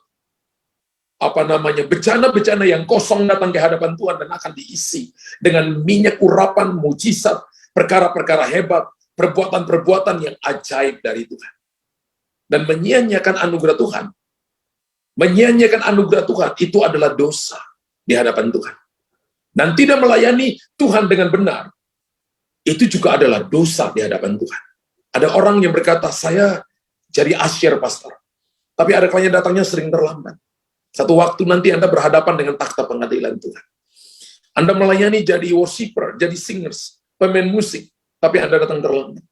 bejana-bejana yang kosong datang ke hadapan Tuhan dan akan diisi dengan minyak urapan, mujizat, perkara-perkara hebat perbuatan-perbuatan yang ajaib dari Tuhan. Dan menyia-nyiakan anugerah Tuhan, menyia-nyiakan anugerah Tuhan, itu adalah dosa di hadapan Tuhan. Dan tidak melayani Tuhan dengan benar, itu juga adalah dosa di hadapan Tuhan. Ada orang yang berkata, saya jadi asyir pastor, tapi ada kalanya datangnya sering terlambat. Satu waktu nanti Anda berhadapan dengan takhta pengadilan Tuhan. Anda melayani jadi worshiper, jadi singers, pemain musik, tapi Anda datang terlambat.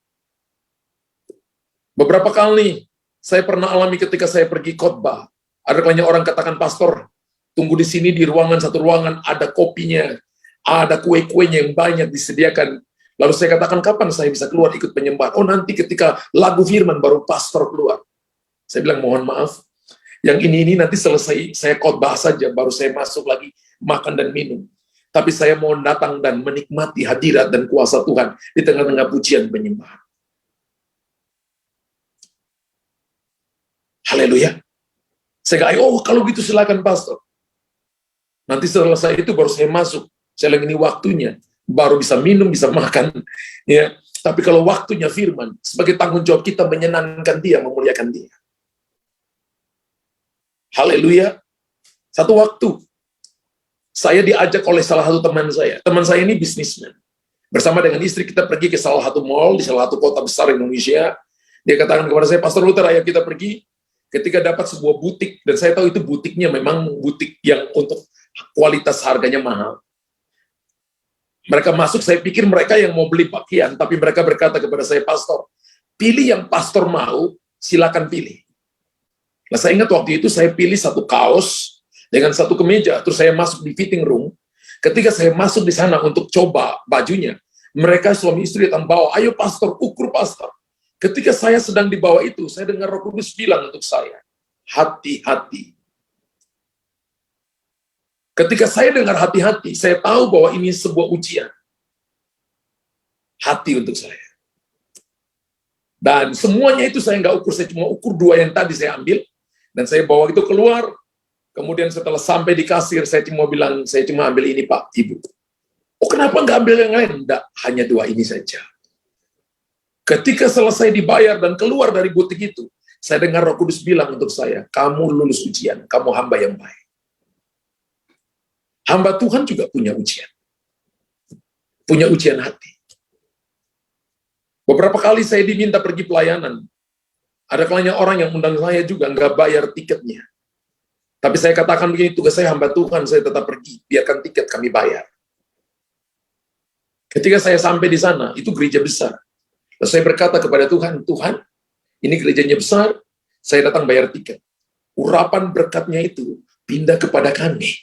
Beberapa kali saya pernah alami ketika saya pergi khotbah. Ada kalanya orang katakan, pastor, tunggu di sini di ruangan, satu ruangan, ada kopinya, ada kue-kuenya yang banyak disediakan. Lalu saya katakan, kapan saya bisa keluar ikut penyembahan? Oh, nanti ketika lagu firman baru pastor keluar. Saya bilang, mohon maaf, yang ini nanti selesai saya khotbah saja, baru saya masuk lagi makan dan minum. Tapi saya mau datang dan menikmati hadirat dan kuasa Tuhan di tengah-tengah pujian penyembahan. Haleluya. Saya kata, oh kalau gitu silakan pastor. Nanti selesai itu baru saya masuk. Saya bilang, ini waktunya, baru bisa minum, bisa makan. Ya. Tapi kalau waktunya firman, sebagai tanggung jawab kita menyenangkan dia, memuliakan dia. Haleluya. Satu waktu, saya diajak oleh salah satu teman saya. Teman saya ini bisnismen. Bersama dengan istri kita pergi ke salah satu mall, di salah satu kota besar Indonesia. Dia katakan kepada saya, Pastor Luther, ayo kita pergi. Ketika dapat sebuah butik, dan saya tahu itu butiknya memang butik yang untuk kualitas harganya mahal. Mereka masuk, saya pikir mereka yang mau beli pakaian, tapi mereka berkata kepada saya, Pastor, pilih yang pastor mau, silakan pilih. Nah, saya ingat waktu itu saya pilih satu kaos dengan satu kemeja, terus saya masuk di fitting room. Ketika saya masuk di sana untuk coba bajunya, mereka suami istri datang bawa, ayo pastor, ukur pastor. Ketika saya sedang di bawah itu, saya dengar Roh Kudus bilang untuk saya, hati-hati. Ketika saya dengar hati-hati, saya tahu bahwa ini sebuah ujian. Hati untuk saya. Dan semuanya itu saya nggak ukur, saya cuma ukur 2 yang tadi saya ambil, dan saya bawa itu keluar. Kemudian setelah sampai di kasir, saya cuma bilang, saya cuma ambil ini Pak, Ibu. Oh kenapa nggak ambil yang lain? Nggak, hanya 2 ini saja. Ketika selesai dibayar dan keluar dari butik itu, saya dengar Roh Kudus bilang untuk saya, kamu lulus ujian, kamu hamba yang baik. Hamba Tuhan juga punya ujian. Punya ujian hati. Beberapa kali saya diminta pergi pelayanan. Ada kalanya orang yang undang saya juga nggak bayar tiketnya. Tapi saya katakan begini, tugas saya hamba Tuhan, saya tetap pergi. Biarkan tiket kami bayar. Ketika saya sampai di sana, itu gereja besar. Lalu saya berkata kepada Tuhan, Tuhan, ini gerejanya besar, saya datang bayar tiket. Urapan berkatnya itu pindah kepada kami.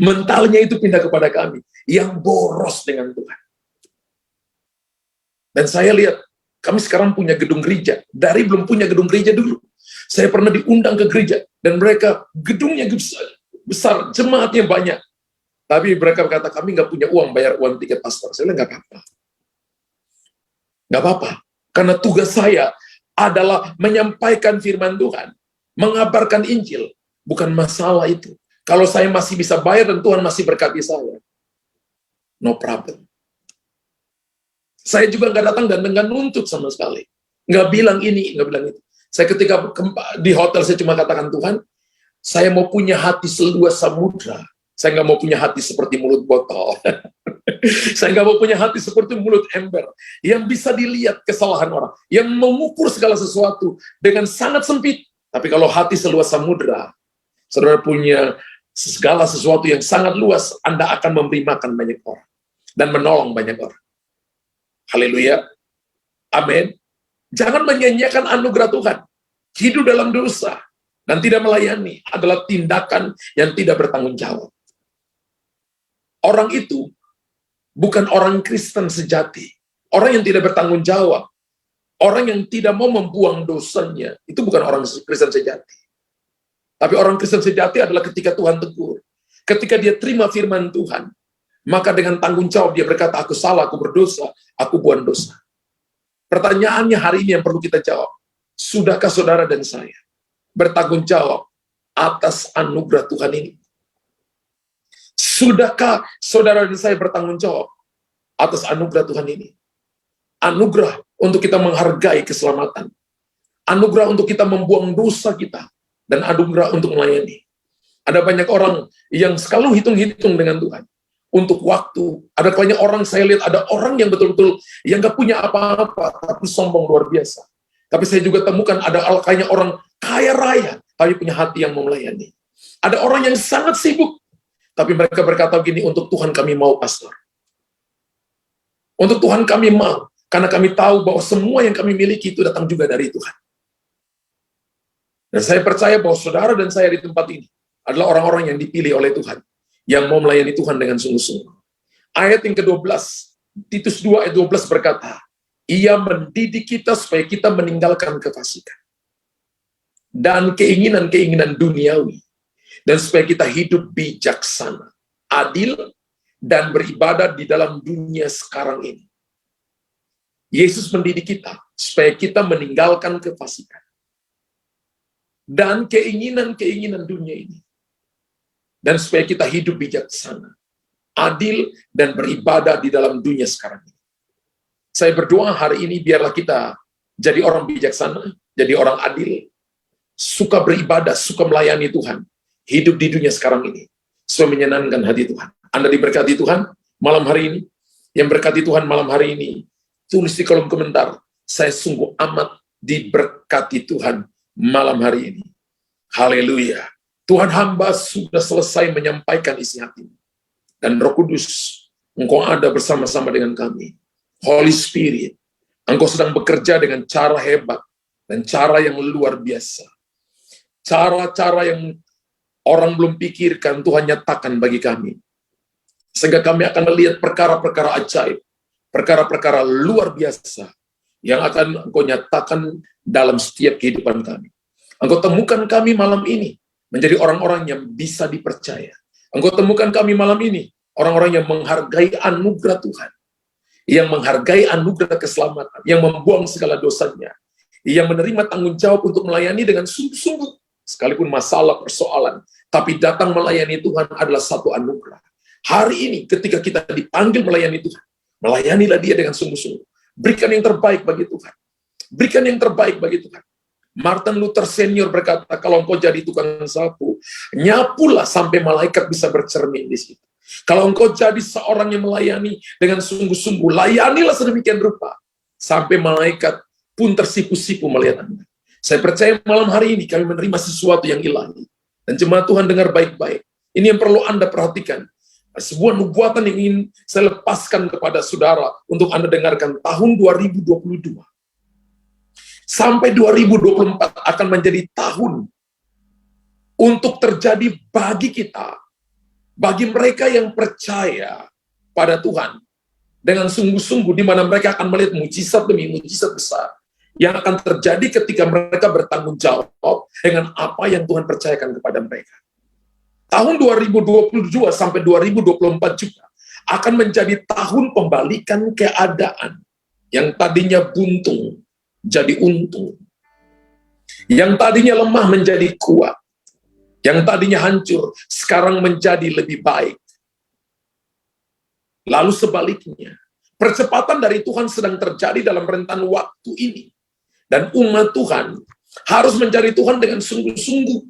Mentalnya itu pindah kepada kami. Yang boros dengan Tuhan. Dan saya lihat, kami sekarang punya gedung gereja. Dari belum punya gedung gereja dulu. Saya pernah diundang ke gereja. Dan mereka gedungnya besar, jemaatnya banyak. Tapi mereka berkata, kami nggak punya uang bayar uang tiket pastor. Saya bilang, nggak apa-apa. Nggak apa-apa. Karena tugas saya adalah menyampaikan firman Tuhan. Mengabarkan Injil. Bukan masalah itu. Kalau saya masih bisa bayar dan Tuhan masih berkati saya. No problem. Saya juga nggak datang dan nggak nuntut sama sekali. Nggak bilang ini, nggak bilang itu. Saya ketika di hotel, saya cuma katakan, Tuhan, saya mau punya hati seluas samudra. Saya nggak mau punya hati seperti mulut botol. Saya nggak mau punya hati seperti mulut ember. Yang bisa dilihat kesalahan orang. Yang mengukur segala sesuatu dengan sangat sempit. Tapi kalau hati seluas samudra, saudara punya segala sesuatu yang sangat luas, Anda akan memberi makan banyak orang. Dan menolong banyak orang. Haleluya. Amin. Jangan menyanyiakan anugerah Tuhan. Hidup dalam dosa dan tidak melayani adalah tindakan yang tidak bertanggung jawab. Orang itu bukan orang Kristen sejati. Orang yang tidak bertanggung jawab. Orang yang tidak mau membuang dosanya. Itu bukan orang Kristen sejati. Tapi orang Kristen sejati adalah ketika Tuhan tegur. Ketika dia terima firman Tuhan. Maka dengan tanggung jawab dia berkata, aku salah, aku berdosa, aku buang dosa. Pertanyaannya hari ini yang perlu kita jawab. Sudahkah saudara dan saya bertanggung jawab atas anugerah Tuhan ini? Sudahkah saudara dan saya bertanggung jawab atas anugerah Tuhan ini? Anugerah untuk kita menghargai keselamatan. Anugerah untuk kita membuang dosa kita. Dan anugerah untuk melayani. Ada banyak orang yang selalu hitung-hitung dengan Tuhan. Untuk waktu. Ada banyak orang, saya lihat ada orang yang betul-betul yang gak punya apa-apa, tapi sombong luar biasa. Tapi saya juga temukan ada kayaknya orang kaya raya, tapi punya hati yang mau melayani. Ada orang yang sangat sibuk, tapi mereka berkata gini, untuk Tuhan kami mau, pastor. Untuk Tuhan kami mau, karena kami tahu bahwa semua yang kami miliki itu datang juga dari Tuhan. Dan saya percaya bahwa saudara dan saya di tempat ini adalah orang-orang yang dipilih oleh Tuhan, yang mau melayani Tuhan dengan sungguh-sungguh. Ayat yang ke-12, Titus 2 ayat 12 berkata, Ia mendidik kita supaya kita meninggalkan kefasikan dan keinginan-keinginan duniawi, dan supaya kita hidup bijaksana, adil, dan beribadah di dalam dunia sekarang ini. Yesus mendidik kita supaya kita meninggalkan kefasikan dan keinginan-keinginan dunia ini, dan supaya kita hidup bijaksana, adil, dan beribadah di dalam dunia sekarang ini. Saya berdoa hari ini biarlah kita jadi orang bijaksana, jadi orang adil, suka beribadah, suka melayani Tuhan, hidup di dunia sekarang ini, supaya menyenangkan hati Tuhan. Anda diberkati Tuhan malam hari ini, yang berkati Tuhan malam hari ini, tulis di kolom komentar, saya sungguh amat diberkati Tuhan malam hari ini. Haleluya. Tuhan hamba sudah selesai menyampaikan isi hati. Dan Roh Kudus, Engkau ada bersama-sama dengan kami. Holy Spirit, Engkau sedang bekerja dengan cara hebat dan cara yang luar biasa. Cara-cara yang orang belum pikirkan, Tuhan nyatakan bagi kami. Sehingga kami akan melihat perkara-perkara ajaib, perkara-perkara luar biasa yang akan Engkau nyatakan dalam setiap kehidupan kami. Engkau temukan kami malam ini menjadi orang-orang yang bisa dipercaya. Engkau temukan kami malam ini orang-orang yang menghargai anugerah Tuhan, yang menghargai anugerah keselamatan, yang membuang segala dosanya, yang menerima tanggung jawab untuk melayani dengan sungguh-sungguh, sekalipun masalah, persoalan, tapi datang melayani Tuhan adalah satu anugerah. Hari ini ketika kita dipanggil melayani Tuhan, melayanilah Dia dengan sungguh-sungguh. Berikan yang terbaik bagi Tuhan. Berikan yang terbaik bagi Tuhan. Martin Luther Senior berkata, kalau engkau jadi tukang sapu, nyapulah sampai malaikat bisa bercermin di situ. Kalau engkau jadi seorang yang melayani dengan sungguh-sungguh, layanilah sedemikian rupa, sampai malaikat pun tersipu-sipu melihat Anda. Saya percaya malam hari ini kami menerima sesuatu yang ilahi. Dan jemaat Tuhan dengar baik-baik. Ini yang perlu Anda perhatikan. Sebuah nubuatan yang ingin saya lepaskan kepada saudara untuk Anda dengarkan tahun 2022. Sampai 2024 akan menjadi tahun untuk terjadi bagi kita, bagi mereka yang percaya pada Tuhan dengan sungguh-sungguh, di mana mereka akan melihat mujizat demi mujizat besar yang akan terjadi ketika mereka bertanggung jawab dengan apa yang Tuhan percayakan kepada mereka. Tahun 2022 sampai 2024 juga akan menjadi tahun pembalikan keadaan yang tadinya buntung jadi untung, yang tadinya lemah menjadi kuat, yang tadinya hancur sekarang menjadi lebih baik. Lalu sebaliknya, percepatan dari Tuhan sedang terjadi dalam rentan waktu ini, dan umat Tuhan harus mencari Tuhan dengan sungguh-sungguh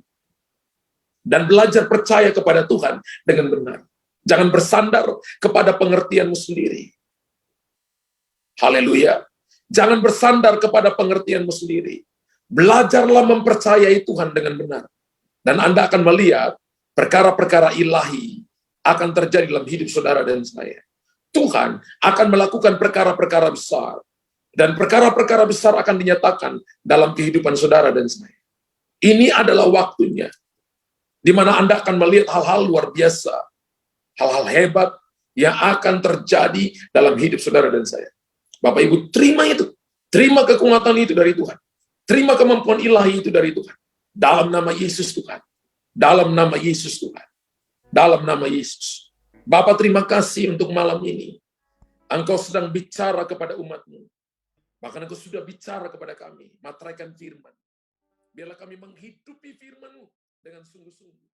dan belajar percaya kepada Tuhan dengan benar. Jangan bersandar kepada pengertianmu sendiri. Haleluya. Jangan bersandar kepada pengertianmu sendiri. Belajarlah mempercayai Tuhan dengan benar. Dan Anda akan melihat perkara-perkara ilahi akan terjadi dalam hidup saudara dan saya. Tuhan akan melakukan perkara-perkara besar. Dan perkara-perkara besar akan dinyatakan dalam kehidupan saudara dan saya. Ini adalah waktunya di mana Anda akan melihat hal-hal luar biasa, hal-hal hebat yang akan terjadi dalam hidup saudara dan saya. Bapak Ibu, terima itu. Terima kekuatan itu dari Tuhan. Terima kemampuan ilahi itu dari Tuhan. Dalam nama Yesus Tuhan. Dalam nama Yesus Tuhan. Dalam nama Yesus. Bapak, terima kasih untuk malam ini. Engkau sedang bicara kepada umat-Mu. Bahkan Engkau sudah bicara kepada kami. Materaikan firman. Biarlah kami menghidupi firman-Mu dengan sungguh-sungguh.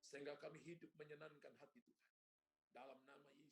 Sehingga kami hidup menyenangkan hati Tuhan. Dalam nama Yesus.